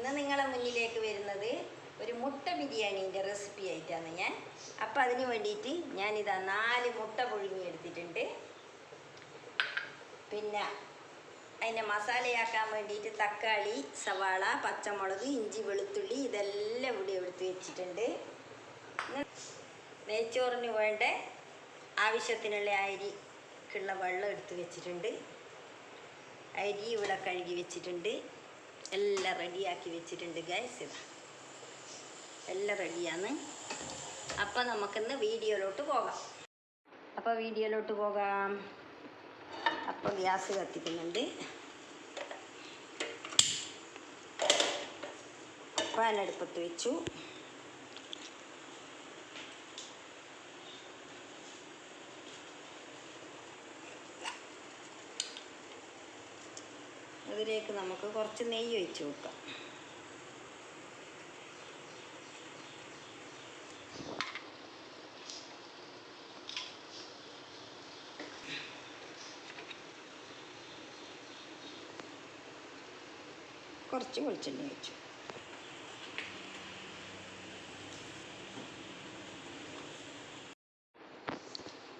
ഇന്ന് നിങ്ങളെ മുന്നിലേക്ക് വരുന്നത് ഒരു മുട്ട ബിരിയാണീൻ്റെ റെസിപ്പി ആയിട്ടാണ് ഞാൻ. അപ്പോൾ അതിന് വേണ്ടിയിട്ട് ഞാനിതാ 4 മുട്ട പുഴുങ്ങി എടുത്തിട്ടുണ്ട്. പിന്നെ അതിൻ്റെ മസാലയാക്കാൻ വേണ്ടിയിട്ട് തക്കാളി, സവാള, പച്ചമുളക്, ഇഞ്ചി, വെളുത്തുള്ളി ഇതെല്ലാം ഇവിടെ എടുത്ത് വെച്ചിട്ടുണ്ട്. നെയ്ച്ചോറിന് വേണ്ട ആവശ്യത്തിനുള്ള അരിക്കുള്ള വെള്ളം എടുത്ത് വെച്ചിട്ടുണ്ട്. അരി ഇവിടെ കഴുകി വെച്ചിട്ടുണ്ട്. എല്ലാം റെഡിയാക്കി വെച്ചിട്ടുണ്ട് ഗൈസ്. എല്ലാം റെഡിയാണ്. അപ്പം നമുക്കിന്ന് വീഡിയോയിലോട്ട് പോകാം. അപ്പോൾ ഗ്യാസ് കത്തിക്കുന്നുണ്ട്. പാൻ അടുപ്പത്ത് വെച്ചു. അതിലേക്ക് നമുക്ക് കുറച്ച് നെയ്യ് ഒഴിച്ച് കൊടുക്കാം. കുറച്ച് വെളിച്ചെണ്ണ ഒഴിച്ചു.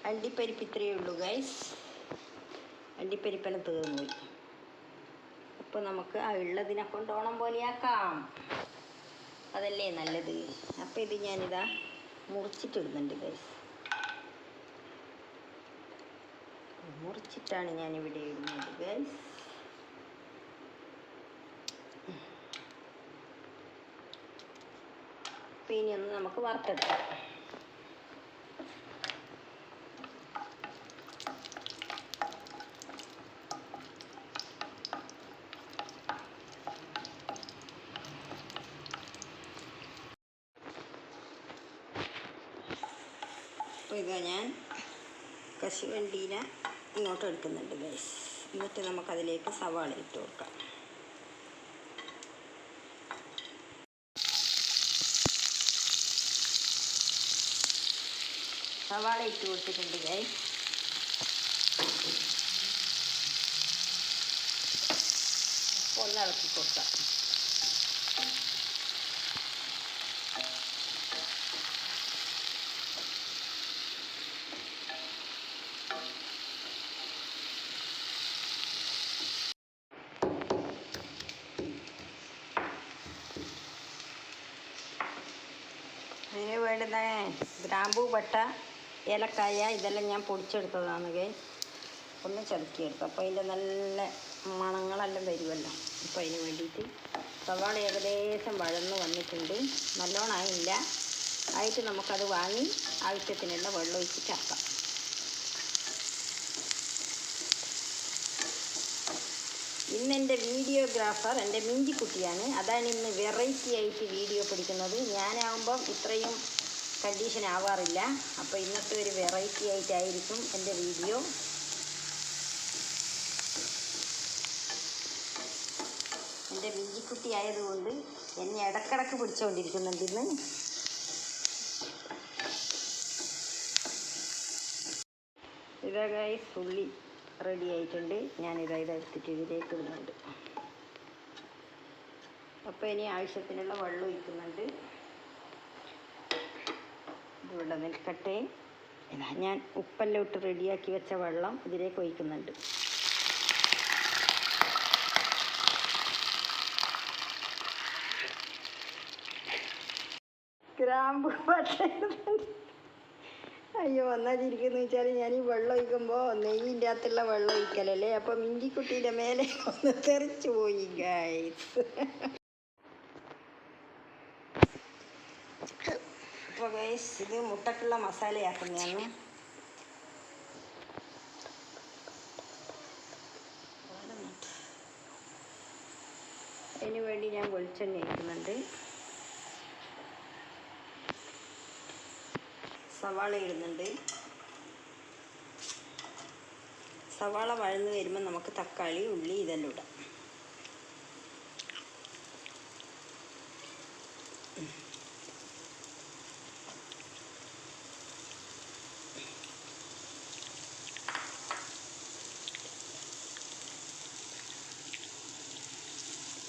അണ്ടിപ്പരിപ്പ് ഇത്രയേ ഉള്ളൂ ഗൈസ്. അണ്ടിപ്പരിപ്പെല്ലാം തീർന്നു പോയി. അപ്പോൾ നമുക്ക് ആ ഉള്ളതിനെ കൊണ്ട് ഓണം പോലെയാക്കാം. അതല്ലേ നല്ലത്. അപ്പോൾ ഇത് ഞാനിതാ മുറിച്ചിട്ടിടുന്നുണ്ട് ഗൈസ്. മുറിച്ചിട്ടാണ് ഞാനിവിടെ ഇടുന്നത് ഗൈസ്. അപ്പോൾ ഇനിയൊന്ന് നമുക്ക് വറുത്തെടുക്കാം. അപ്പോൾ ഇതാ ഞാൻ കശുവണ്ടീനെ ഇങ്ങോട്ട് എടുക്കുന്നുണ്ട് ഗൈസ്. എന്നിട്ട് നമുക്കതിലേക്ക് സവാള ഇട്ട് കൊടുക്കാം. സവാള ഇട്ട് കൊടുത്തിട്ടുണ്ട് ഗൈസ്. ഒന്ന് ഇളക്കി കൊടുക്കാം. അതിന് വേണ്ടുന്ന ഗ്രാമ്പൂ, പട്ട, ഏലക്കായ ഇതെല്ലാം ഞാൻ പൊടിച്ചെടുത്തതാണ് ഗൈസ്. ഒന്ന് ചതുക്കിയെടുത്തു. അപ്പോൾ അതിൻ്റെ നല്ല മണങ്ങളെല്ലാം വരുമല്ലോ. അപ്പോൾ അതിന് വേണ്ടിയിട്ട് സവാള ഏകദേശം വഴന്ന് വന്നിട്ടുണ്ട്. നല്ലോണം ആയില്ല. ആയിട്ട് നമുക്കത് വാങ്ങി ആവശ്യത്തിനുള്ള വെള്ളം ഒഴിച്ച് ചേർക്കാം. ഇന്നെൻ്റെ വീഡിയോഗ്രാഫർ എൻ്റെ മിഞ്ചിക്കുട്ടിയാണ്. അതാണ് ഇന്ന് വെറൈറ്റി ആയിട്ട് വീഡിയോ പിടിക്കുന്നത്. ഞാനാകുമ്പം ഇത്രയും കണ്ടീഷൻ ആവാറില്ല. അപ്പോൾ ഇന്നത്തെ ഒരു വെറൈറ്റി ആയിട്ടായിരിക്കും എൻ്റെ വീഡിയോ. എൻ്റെ മിഞ്ചിക്കുട്ടി ആയതുകൊണ്ട് എന്നെ ഇടക്കിടക്ക് പിടിച്ചുകൊണ്ടിരിക്കുന്നുണ്ട് ഇന്ന്. ഇതാ ഗൈസ് ഉള്ളി റെഡി ആയിട്ടുണ്ട്. ഇതെടുത്തിട്ട് ഇതിലേക്ക് ഇടുന്നുണ്ട്. അപ്പോൾ ഇനി ആവശ്യത്തിനുള്ള വെള്ളം ഒഴിക്കുന്നുണ്ട്. ഇതിവിടെ നിൽക്കട്ടെ. ഇതാ ഞാൻ ഉപ്പെല്ലാം ഇട്ട് റെഡിയാക്കി വെച്ച വെള്ളം ഇതിലേക്ക് ഒഴിക്കുന്നുണ്ട്. ഗ്രാമ്പു പട്ട. അയ്യോ ഒന്നാതിരിക്കുന്നു വെച്ചാൽ ഞാൻ ഈ വെള്ളം ഒഴിക്കുമ്പോൾ നെയ്യിൻ്റെ അകത്തുള്ള വെള്ളം ഒഴിക്കലല്ലേ. അപ്പം മിഞ്ചിക്കുട്ടീൻ്റെ മേലെ ഒന്ന് തെറിച്ചു പോയി ഗൈസ്. അപ്പോൾ ഗൈസ് ഇത് മുട്ടക്കുള്ള മസാലയാക്കുന്നതാണ്. അതിന് വേണ്ടി ഞാൻ വെളിച്ചെണ്ണ ഒഴിക്കുന്നുണ്ട്. സവാള ഇടുന്നുണ്ട്. സവാള വഴന്ന് വരുമ്പോൾ നമുക്ക് തക്കാളി, ഉള്ളി ഇതെല്ലാം ഇടാം.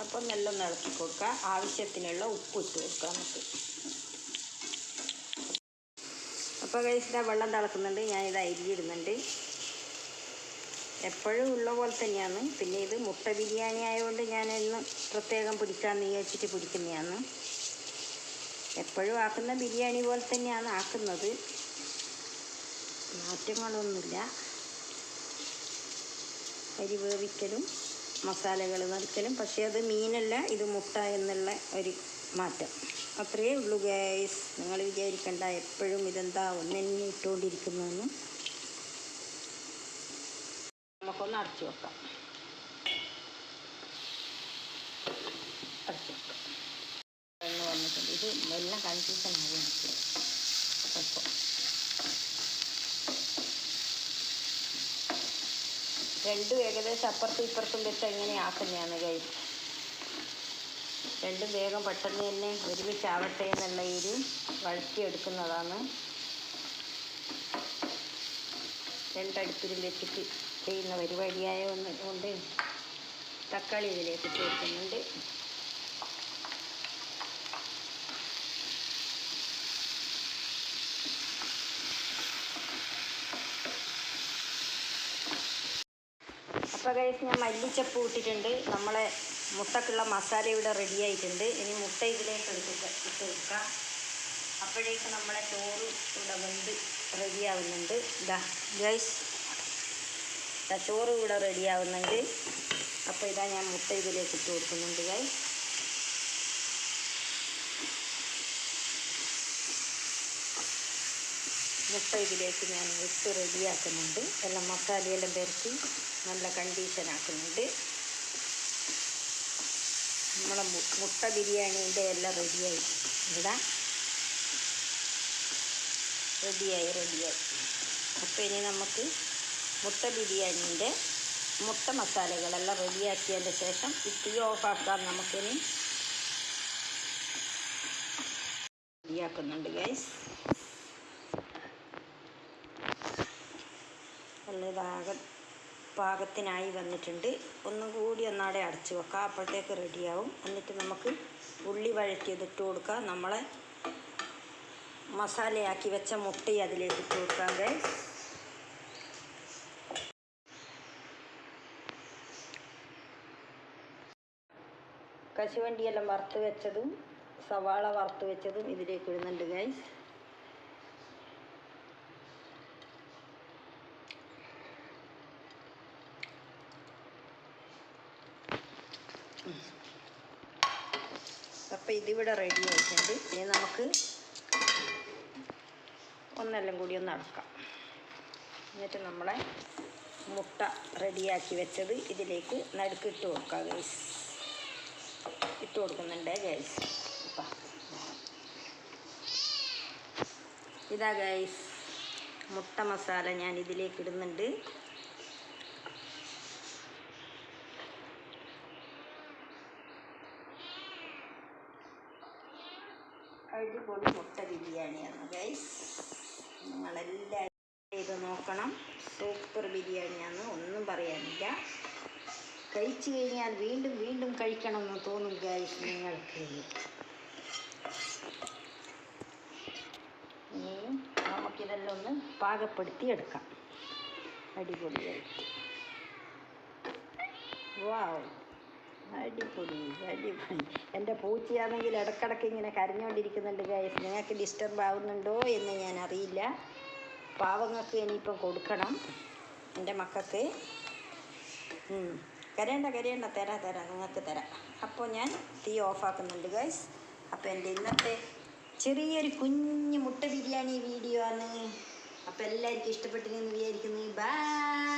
അപ്പം നല്ലൊന്ന് ഇളക്കി കൊടുക്കുക. ആവശ്യത്തിനുള്ള ഉപ്പ് ഇട്ട് കൊടുക്കുക നമുക്ക്. അപ്പോൾ കഴിച്ചിട്ട് വെള്ളം തിളക്കുന്നുണ്ട്. ഞാനിത് അരിയിടുന്നുണ്ട്. എപ്പോഴും ഉള്ള പോലെ തന്നെയാണ്. പിന്നെ ഇത് മുട്ട ബിരിയാണി ആയതുകൊണ്ട് ഞാനൊന്ന് പ്രത്യേകം പിടിക്കാമെന്ന് വിചാരിച്ചിട്ട് പിടിക്കുന്നതാണ്. എപ്പോഴും ആക്കുന്ന ബിരിയാണി പോലെ തന്നെയാണ് ആക്കുന്നത്, മാറ്റങ്ങളൊന്നുമില്ല. അരി വേവിക്കലും മസാലകൾ നിറക്കലും. പക്ഷേ അത് മീനല്ല, ഇത് മുട്ട എന്നുള്ള ഒരു മാറ്റം അത്രയേ ഉള്ളൂ ഗൈസ്. നിങ്ങൾ വിചാരിക്കണ്ട എപ്പോഴും ഇതെന്താ ഒന്നെന്നെ ഇട്ടുകൊണ്ടിരിക്കുന്നതെന്ന്. നമുക്കൊന്ന് അടച്ചു വെക്കാം. അടച്ചു വെക്കാം. എന്ന് വന്നിട്ടുണ്ട്. ഇത് എല്ലാം കൺഫ്യൂഷൻ ആയി എനിക്ക് അപ്പം. രണ്ടും ഏകദേശം അപ്പുറത്തും ഇപ്പുറത്തും വെച്ച് എങ്ങനെ ആക്കുന്നതാണ് ഗൈസ്. രണ്ടും വേഗം പെട്ടെന്ന് തന്നെ ഒരുമിച്ചാവട്ടെ എന്നുള്ള ഒരു വഴറ്റിയെടുക്കുന്നതാണ്. രണ്ടടുപ്പിലും വെച്ചിട്ട് ചെയ്യുന്ന പരിപാടിയായ കൊണ്ട് തക്കാളി ഇതിലേക്ക് ചേർക്കുന്നുണ്ട്. അപ്പോൾ ഗൈസ് ഞാൻ മല്ലിച്ചപ്പ് ഇട്ടിട്ടുണ്ട്. നമ്മളെ മുട്ടക്കുള്ള മസാല ഇവിടെ റെഡി ആയിട്ടുണ്ട്. ഇനി മുട്ട ഇതിലേക്ക് ഇട്ട് കൊടുക്കാം. അപ്പോഴേക്ക് നമ്മളെ ചോറ് ഇവിടെ വെന്ത് റെഡിയാവുന്നുണ്ട്. ഇതാ ഗൈസ്, ചോറ് ഇവിടെ റെഡിയാവുന്നുണ്ട്. അപ്പോൾ ഇതാ ഞാൻ മുട്ട ഇതിലേക്ക് ഇട്ട് കൊടുക്കുന്നുണ്ട് ഗൈസ്. മുട്ട ഇതിലേക്ക് ഞാൻ ഇട്ട് റെഡിയാക്കുന്നുണ്ട്. എല്ലാം മസാലയെല്ലാം പെരട്ടി നല്ല കണ്ടീഷനാക്കുന്നുണ്ട്. നമ്മളെ മുട്ട ബിരിയാണീൻ്റെ എല്ലാം റെഡിയായി. ഇവിടെ റെഡിയായി. അപ്പോൾ ഇനി നമുക്ക് മുട്ട ബിരിയാണീൻ്റെ മുട്ട മസാലകളെല്ലാം റെഡിയാക്കിയതിൻ്റെ ശേഷം തീ ഓഫാക്കാം. നമുക്കിനി റെഡിയാക്കുന്നുണ്ട് ഗൈസ്. നല്ലതാകെ പാകത്തിനായി വന്നിട്ടുണ്ട്. ഒന്നും കൂടി ഒന്നാടെ അടച്ചു വെക്കാം. അപ്പോഴത്തേക്ക് റെഡിയാവും. എന്നിട്ട് നമുക്ക് ഉള്ളി വഴറ്റിയതിട്ട് കൊടുക്കാം. നമ്മളെ മസാലയാക്കി വെച്ച മുട്ടയും അതിലേക്ക് ഇട്ട് കൊടുക്കാം ഗൈസ്. കശുവണ്ടിയെല്ലാം വറുത്ത് വെച്ചതും സവാള വറുത്ത് വെച്ചതും ഇതിലേക്ക് ഇടുന്നുണ്ട് ഗൈസ്. അപ്പോൾ ഇതിവിടെ റെഡി ആയിട്ടുണ്ട്. ഇനി നമുക്ക് ഒന്നെല്ലാം കൂടി ഒന്ന് അടക്കാം. എന്നിട്ട് നമ്മളെ മുട്ട റെഡിയാക്കി വെച്ചത് ഇതിലേക്ക് നടുക്കിട്ട് കൊടുക്കാം ഗൈസ്. ഇട്ട് കൊടുക്കുന്നുണ്ട് ഗൈസ്. ഇതാ ഗൈസ്, മുട്ട മസാല ഞാൻ ഇതിലേക്ക് ഇടുന്നുണ്ട്. അടിപൊളി മുട്ട ബിരിയാണിയാണ് ഗൈസ്. നിങ്ങളെല്ലാവരും ചെയ്ത് നോക്കണം. സൂപ്പർ ബിരിയാണിയാണ്, ഒന്നും പറയാനില്ല. കഴിച്ചു കഴിഞ്ഞാൽ വീണ്ടും വീണ്ടും കഴിക്കണമെന്ന് തോന്നും ഗൈസ് നിങ്ങൾക്ക്. ഇനി നമുക്കിതെല്ലാം ഒന്ന് പാകപ്പെടുത്തി എടുക്കാം അടിപൊളിയായിട്ട്. വാവ്, അടിപൊളി. എൻ്റെ പൂച്ചയാണെങ്കിൽ ഇടക്കിടക്ക് ഇങ്ങനെ കരഞ്ഞുകൊണ്ടിരിക്കുന്നുണ്ട് ഗൈസ്. നിങ്ങൾക്ക് ഡിസ്റ്റർബ് ആവുന്നുണ്ടോ എന്ന് ഞാൻ അറിയില്ല. പാവങ്ങൾക്ക് ഇനിയിപ്പം കൊടുക്കണം എൻ്റെ മക്കൾക്ക്. കരയണ്ട, തരാം നിങ്ങൾക്ക് തരാം. അപ്പോൾ ഞാൻ തീ ഓഫാക്കുന്നുണ്ട് ഗൈസ്. അപ്പോൾ എൻ്റെ ഇന്നത്തെ ചെറിയൊരു കുഞ്ഞു മുട്ട ബിരിയാണി വീഡിയോ ആണ്. അപ്പോൾ എല്ലാവർക്കും ഇഷ്ടപ്പെട്ടിരുന്നു വിചാരിക്കുന്നു. ബൈ.